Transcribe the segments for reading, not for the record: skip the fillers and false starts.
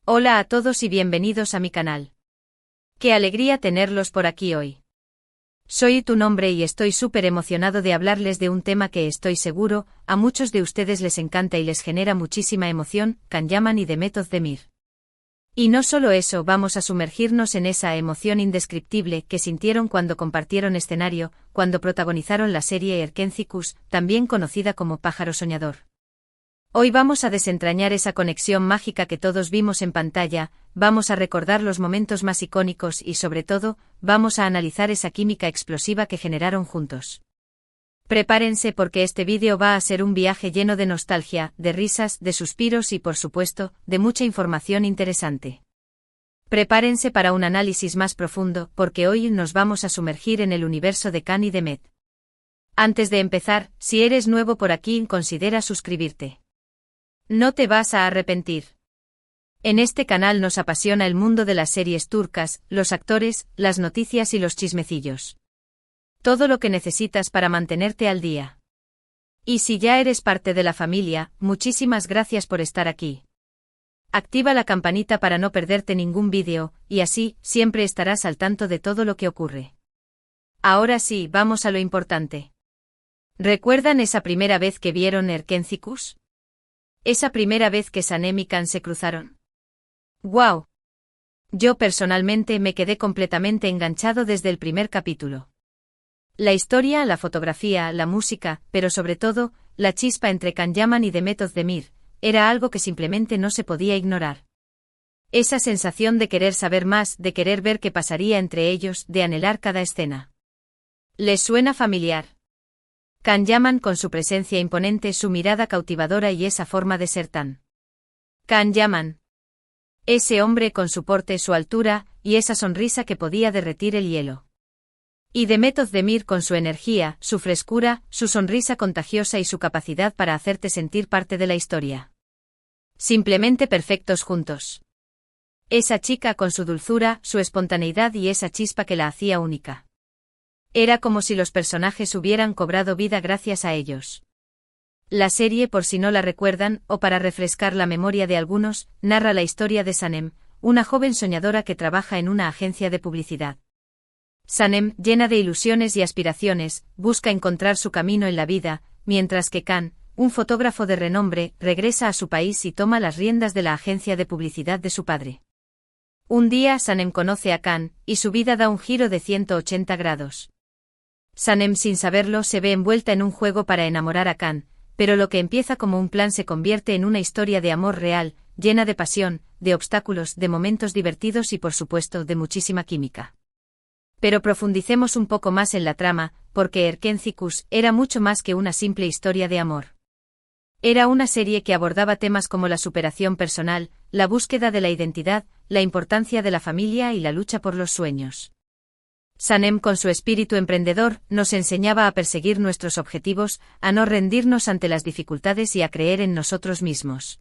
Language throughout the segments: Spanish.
Hola a todos y bienvenidos a mi canal. Qué alegría tenerlos por aquí hoy. Soy tu nombre y estoy súper emocionado de hablarles de un tema que estoy seguro, a muchos de ustedes les encanta y les genera muchísima emoción, Can Yaman y Demet Özdemir. Y no solo eso, vamos a sumergirnos en esa emoción indescriptible que sintieron cuando compartieron escenario, cuando protagonizaron la serie Erkenci-Kuş, también conocida como Pájaro Soñador. Hoy vamos a desentrañar esa conexión mágica que todos vimos en pantalla, vamos a recordar los momentos más icónicos y sobre todo, vamos a analizar esa química explosiva que generaron juntos. Prepárense porque este vídeo va a ser un viaje lleno de nostalgia, de risas, de suspiros y por supuesto, de mucha información interesante. Prepárense para un análisis más profundo, porque hoy nos vamos a sumergir en el universo de Can y Demet. Antes de empezar, si eres nuevo por aquí, considera suscribirte. No te vas a arrepentir. En este canal nos apasiona el mundo de las series turcas, los actores, las noticias y los chismecillos. Todo lo que necesitas para mantenerte al día. Y si ya eres parte de la familia, muchísimas gracias por estar aquí. Activa la campanita para no perderte ningún vídeo, y así, siempre estarás al tanto de todo lo que ocurre. Ahora sí, vamos a lo importante. ¿Recuerdan esa primera vez que vieron Erkenci-Kuş? Esa primera vez que Sanem y Can se cruzaron. ¡Guau! Yo personalmente me quedé completamente enganchado desde el primer capítulo. La historia, la fotografía, la música, pero sobre todo, la chispa entre Can Yaman y Demet Özdemir, era algo que simplemente no se podía ignorar. Esa sensación de querer saber más, de querer ver qué pasaría entre ellos, de anhelar cada escena. ¿Les suena familiar? Can Yaman con su presencia imponente, su mirada cautivadora y esa forma de ser tan. Can Yaman. Ese hombre con su porte, su altura, y esa sonrisa que podía derretir el hielo. Y Demet Özdemir con su energía, su frescura, su sonrisa contagiosa y su capacidad para hacerte sentir parte de la historia. Simplemente perfectos juntos. Esa chica con su dulzura, su espontaneidad y esa chispa que la hacía única. Era como si los personajes hubieran cobrado vida gracias a ellos. La serie, por si no la recuerdan, o para refrescar la memoria de algunos, narra la historia de Sanem, una joven soñadora que trabaja en una agencia de publicidad. Sanem, llena de ilusiones y aspiraciones, busca encontrar su camino en la vida, mientras que Can, un fotógrafo de renombre, regresa a su país y toma las riendas de la agencia de publicidad de su padre. Un día Sanem conoce a Can, y su vida da un giro de 180 grados. Sanem sin saberlo se ve envuelta en un juego para enamorar a Can, pero lo que empieza como un plan se convierte en una historia de amor real, llena de pasión, de obstáculos, de momentos divertidos y por supuesto de muchísima química. Pero profundicemos un poco más en la trama, porque Erkenci-Kuş era mucho más que una simple historia de amor. Era una serie que abordaba temas como la superación personal, la búsqueda de la identidad, la importancia de la familia y la lucha por los sueños. Sanem con su espíritu emprendedor, nos enseñaba a perseguir nuestros objetivos, a no rendirnos ante las dificultades y a creer en nosotros mismos.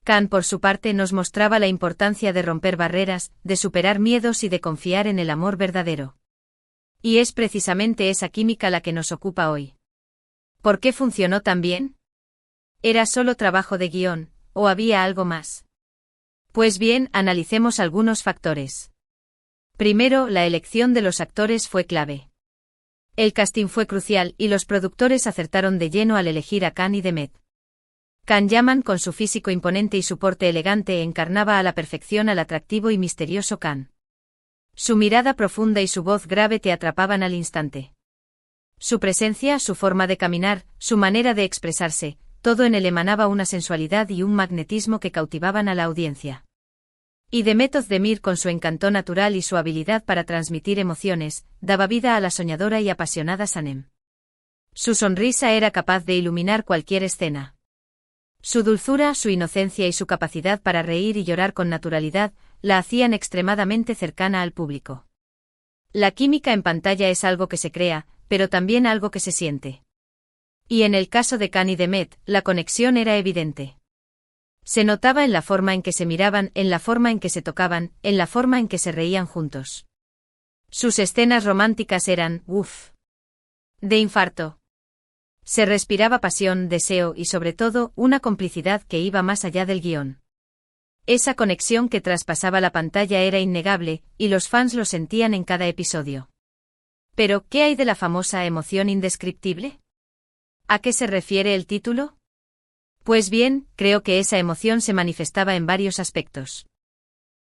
Can por su parte nos mostraba la importancia de romper barreras, de superar miedos y de confiar en el amor verdadero. Y es precisamente esa química la que nos ocupa hoy. ¿Por qué funcionó tan bien? ¿Era solo trabajo de guión, o había algo más? Pues bien, analicemos algunos factores. Primero, la elección de los actores fue clave. El casting fue crucial y los productores acertaron de lleno al elegir a Can y Demet. Can Yaman con su físico imponente y su porte elegante encarnaba a la perfección al atractivo y misterioso Can. Su mirada profunda y su voz grave te atrapaban al instante. Su presencia, su forma de caminar, su manera de expresarse, todo en él emanaba una sensualidad y un magnetismo que cautivaban a la audiencia. Y Demet Özdemir con su encanto natural y su habilidad para transmitir emociones, daba vida a la soñadora y apasionada Sanem. Su sonrisa era capaz de iluminar cualquier escena. Su dulzura, su inocencia y su capacidad para reír y llorar con naturalidad, la hacían extremadamente cercana al público. La química en pantalla es algo que se crea, pero también algo que se siente. Y en el caso de Can y Demet, la conexión era evidente. Se notaba en la forma en que se miraban, en la forma en que se tocaban, en la forma en que se reían juntos. Sus escenas románticas eran, de infarto. Se respiraba pasión, deseo y sobre todo, una complicidad que iba más allá del guión. Esa conexión que traspasaba la pantalla era innegable, y los fans lo sentían en cada episodio. Pero, ¿qué hay de la famosa emoción indescriptible? ¿A qué se refiere el título? Pues bien, creo que esa emoción se manifestaba en varios aspectos.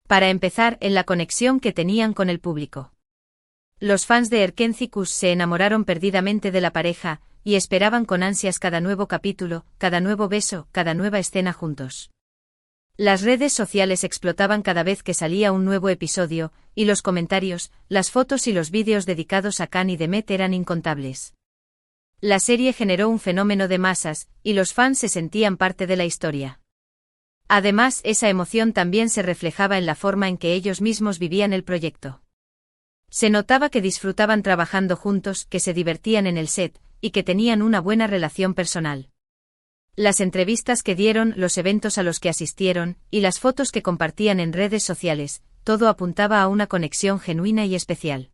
Para empezar, en la conexión que tenían con el público. Los fans de Erkénthicus se enamoraron perdidamente de la pareja, y esperaban con ansias cada nuevo capítulo, cada nuevo beso, cada nueva escena juntos. Las redes sociales explotaban cada vez que salía un nuevo episodio, y los comentarios, las fotos y los vídeos dedicados a Can y Demet eran incontables. La serie generó un fenómeno de masas, y los fans se sentían parte de la historia. Además, esa emoción también se reflejaba en la forma en que ellos mismos vivían el proyecto. Se notaba que disfrutaban trabajando juntos, que se divertían en el set, y que tenían una buena relación personal. Las entrevistas que dieron, los eventos a los que asistieron, y las fotos que compartían en redes sociales, todo apuntaba a una conexión genuina y especial.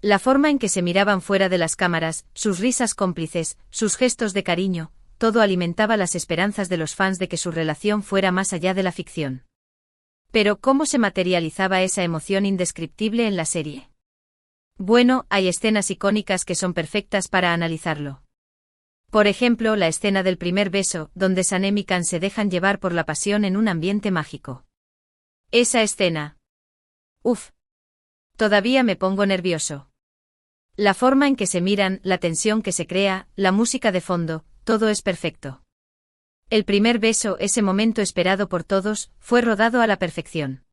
La forma en que se miraban fuera de las cámaras, sus risas cómplices, sus gestos de cariño, todo alimentaba las esperanzas de los fans de que su relación fuera más allá de la ficción. Pero, ¿cómo se materializaba esa emoción indescriptible en la serie? Bueno, hay escenas icónicas que son perfectas para analizarlo. Por ejemplo, la escena del primer beso, donde Sanem y Can se dejan llevar por la pasión en un ambiente mágico. Esa escena. Uf. Todavía me pongo nervioso. La forma en que se miran, la tensión que se crea, la música de fondo, todo es perfecto. El primer beso, ese momento esperado por todos, fue rodado a la perfección.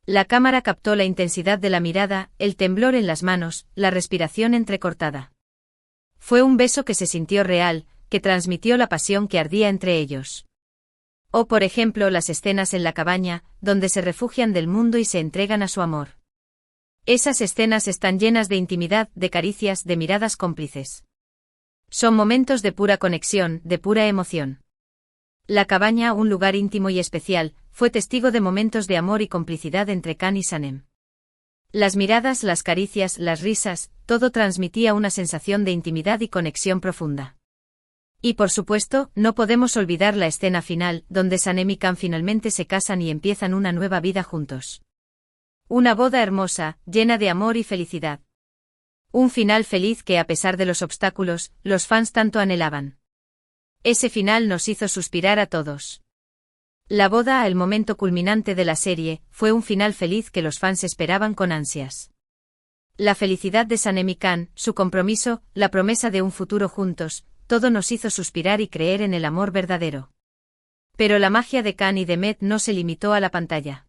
La cámara captó la intensidad de la mirada, el temblor en las manos, la respiración entrecortada. Fue un beso que se sintió real, que transmitió la pasión que ardía entre ellos. O por ejemplo las escenas en la cabaña, donde se refugian del mundo y se entregan a su amor. Esas escenas están llenas de intimidad, de caricias, de miradas cómplices. Son momentos de pura conexión, de pura emoción. La cabaña, un lugar íntimo y especial, fue testigo de momentos de amor y complicidad entre Can y Sanem. Las miradas, las caricias, las risas, todo transmitía una sensación de intimidad y conexión profunda. Y por supuesto, no podemos olvidar la escena final, donde Sanem y Can finalmente se casan y empiezan una nueva vida juntos. Una boda hermosa, llena de amor y felicidad. Un final feliz que, a pesar de los obstáculos, los fans tanto anhelaban. Ese final nos hizo suspirar a todos. La boda, el momento culminante de la serie, fue un final feliz que los fans esperaban con ansias. La felicidad de Sanem y Can, su compromiso, la promesa de un futuro juntos, todo nos hizo suspirar y creer en el amor verdadero. Pero la magia de Can y Demet no se limitó a la pantalla.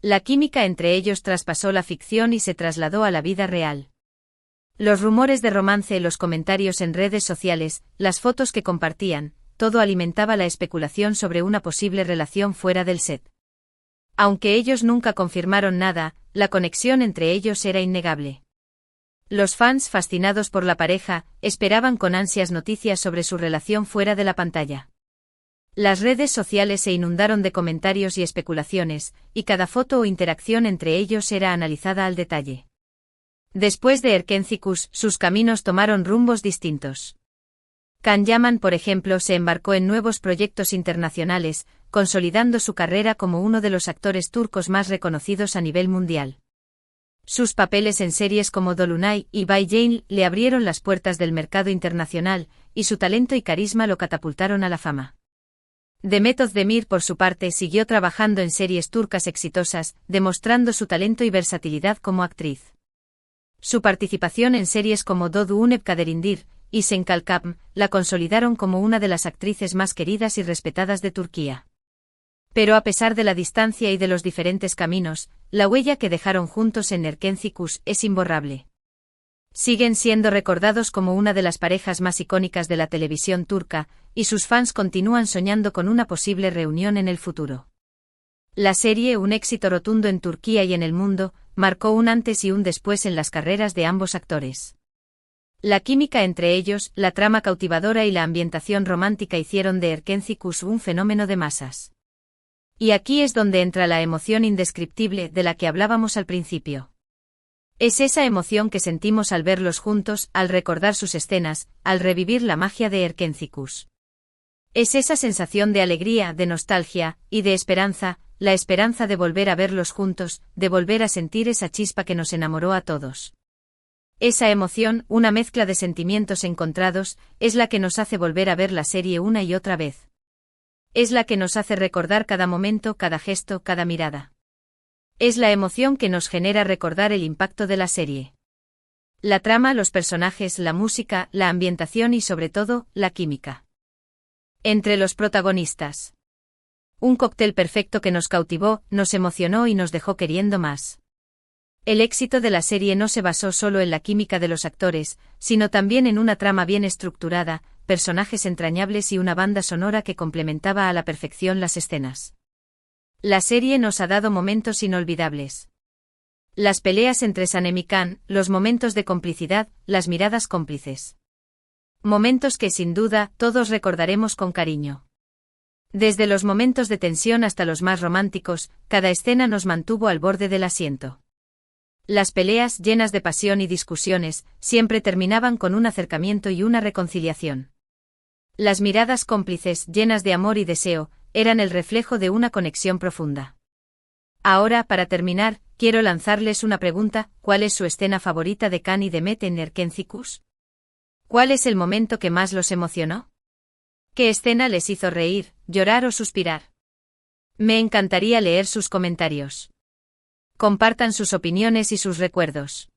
La química entre ellos traspasó la ficción y se trasladó a la vida real. Los rumores de romance, los comentarios en redes sociales, las fotos que compartían, todo alimentaba la especulación sobre una posible relación fuera del set. Aunque ellos nunca confirmaron nada, la conexión entre ellos era innegable. Los fans, fascinados por la pareja, esperaban con ansias noticias sobre su relación fuera de la pantalla. Las redes sociales se inundaron de comentarios y especulaciones, y cada foto o interacción entre ellos era analizada al detalle. Después de Erkénthicus, sus caminos tomaron rumbos distintos. Can Yaman, por ejemplo, se embarcó en nuevos proyectos internacionales, consolidando su carrera como uno de los actores turcos más reconocidos a nivel mundial. Sus papeles en series como Dolunay y Bay Jane le abrieron las puertas del mercado internacional, y su talento y carisma lo catapultaron a la fama. Demet Özdemir, por su parte, siguió trabajando en series turcas exitosas, demostrando su talento y versatilidad como actriz. Su participación en series como Doğu Unep Kaderindir y Sen Kalkam la consolidaron como una de las actrices más queridas y respetadas de Turquía. Pero a pesar de la distancia y de los diferentes caminos, la huella que dejaron juntos en Erkénthicus es imborrable. Siguen siendo recordados como una de las parejas más icónicas de la televisión turca, y sus fans continúan soñando con una posible reunión en el futuro. La serie, un éxito rotundo en Turquía y en el mundo, marcó un antes y un después en las carreras de ambos actores. La química entre ellos, la trama cautivadora y la ambientación romántica hicieron de Erkénthicus un fenómeno de masas. Y aquí es donde entra la emoción indescriptible de la que hablábamos al principio. Es esa emoción que sentimos al verlos juntos, al recordar sus escenas, al revivir la magia de Erkénthicus. Es esa sensación de alegría, de nostalgia, y de esperanza, la esperanza de volver a verlos juntos, de volver a sentir esa chispa que nos enamoró a todos. Esa emoción, una mezcla de sentimientos encontrados, es la que nos hace volver a ver la serie una y otra vez. Es la que nos hace recordar cada momento, cada gesto, cada mirada. Es la emoción que nos genera recordar el impacto de la serie. La trama, los personajes, la música, la ambientación y sobre todo, la química. Entre los protagonistas. Un cóctel perfecto que nos cautivó, nos emocionó y nos dejó queriendo más. El éxito de la serie no se basó solo en la química de los actores, sino también en una trama bien estructurada, personajes entrañables y una banda sonora que complementaba a la perfección las escenas. La serie nos ha dado momentos inolvidables. Las peleas entre Sanem y Khan, los momentos de complicidad, las miradas cómplices. Momentos que sin duda todos recordaremos con cariño. Desde los momentos de tensión hasta los más románticos, cada escena nos mantuvo al borde del asiento. Las peleas, llenas de pasión y discusiones, siempre terminaban con un acercamiento y una reconciliación. Las miradas cómplices, llenas de amor y deseo, eran el reflejo de una conexión profunda. Ahora, para terminar, quiero lanzarles una pregunta: ¿cuál es su escena favorita de Khan y Demet en Erkenci-Kus? ¿Cuál es el momento que más los emocionó? ¿Qué escena les hizo reír, llorar o suspirar? Me encantaría leer sus comentarios. Compartan sus opiniones y sus recuerdos.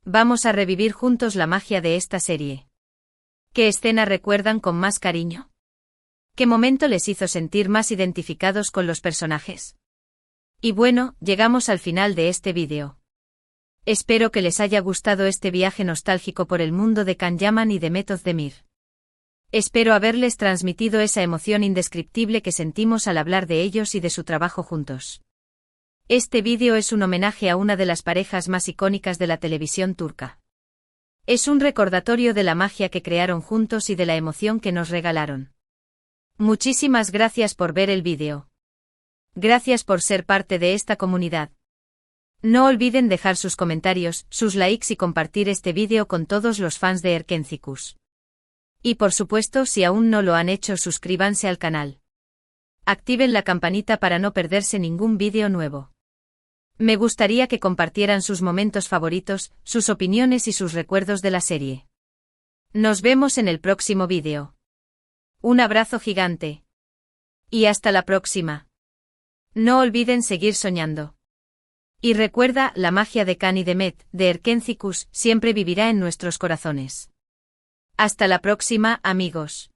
Vamos a revivir juntos la magia de esta serie. ¿Qué escena recuerdan con más cariño? ¿Qué momento les hizo sentir más identificados con los personajes? Y bueno, llegamos al final de este vídeo. Espero que les haya gustado este viaje nostálgico por el mundo de Can Yaman y de Demet Özdemir. Espero haberles transmitido esa emoción indescriptible que sentimos al hablar de ellos y de su trabajo juntos. Este vídeo es un homenaje a una de las parejas más icónicas de la televisión turca. Es un recordatorio de la magia que crearon juntos y de la emoción que nos regalaron. Muchísimas gracias por ver el vídeo. Gracias por ser parte de esta comunidad. No olviden dejar sus comentarios, sus likes y compartir este vídeo con todos los fans de Erkenci-Kus. Y por supuesto, si aún no lo han hecho, suscríbanse al canal. Activen la campanita para no perderse ningún vídeo nuevo. Me gustaría que compartieran sus momentos favoritos, sus opiniones y sus recuerdos de la serie. Nos vemos en el próximo vídeo. Un abrazo gigante. Y hasta la próxima. No olviden seguir soñando. Y recuerda, la magia de Khan y Demet, de Erkenci-Kus, siempre vivirá en nuestros corazones. Hasta la próxima, amigos.